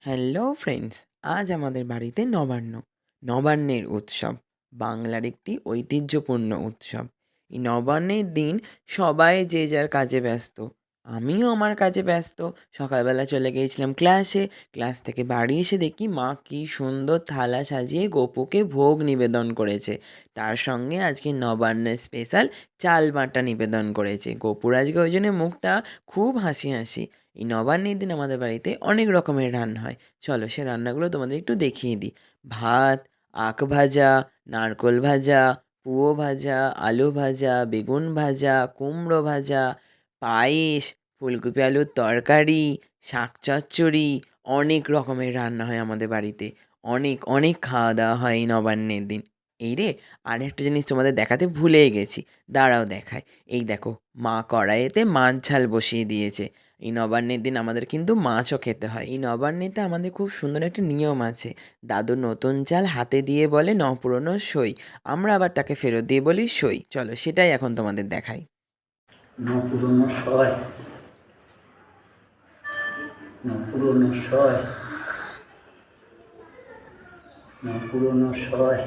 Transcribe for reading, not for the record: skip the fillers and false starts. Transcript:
Hello friends, আজ আমাদের বাড়িতে নবান্ন। নবান্নের উৎসব বাংলার একটি ঐতিহ্যপূর্ণ উৎসব। এই নবান্নের দিন সবাই যে যার কাজে ব্যস্ত। আমিও আমার কাজে ব্যস্ত। সকালবেলা চলে গিয়েছিলাম ক্লাসে। ক্লাস থেকে বাড়ি এসে দেখি মা কি সুন্দর থালা সাজিয়ে গোপুকে ভোগ নিবেদন করেছে। তার সঙ্গে আজকে নবান্নের স্পেশাল চাল বাটা নিবেদন করেছে। গোপুর আজকে ওই জন্য মুখটা খুব হাসি হাসি। এই নবান্নের দিন আমাদের বাড়িতে অনেক রকমের রান্না হয়। চলো সে রান্নাগুলো তোমাদের একটু দেখিয়ে দিই। ভাত, আখ ভাজা, নারকোল ভাজা, পুয়ো ভাজা, আলু ভাজা, বেগুন ভাজা, কুমড়ো ভাজা, পায়েস, ফুলকপি আলুর তরকারি, শাক চচ্চড়ি, অনেক রকমের রান্না হয় আমাদের বাড়িতে। অনেক অনেক খাওয়া দাওয়া হয় এই নবান্নের দিন। এই রে, আর একটা জিনিস তোমাদের দেখাতে ভুলেই গেছি। দাঁড়াও দেখায়। এই দেখো, মা কড়াইতে মাছ ঝাল বসিয়ে দিয়েছে। এই নবান্নের দিন আমাদের কিন্তু মাছও খেতে হয়। এই নবান্নেতে আমাদের খুব সুন্দর একটা নিয়ম আছে। দাদু নতুন চাল হাতে দিয়ে বলে ন পুরনো সই। আমরা আবার তাকে ফেরত দিয়ে বলি সই। চলো সেটাই এখন তোমাদের দেখাই। ন পুরনো সয়, ন পুরনো সয়, ন পুরনো সয়।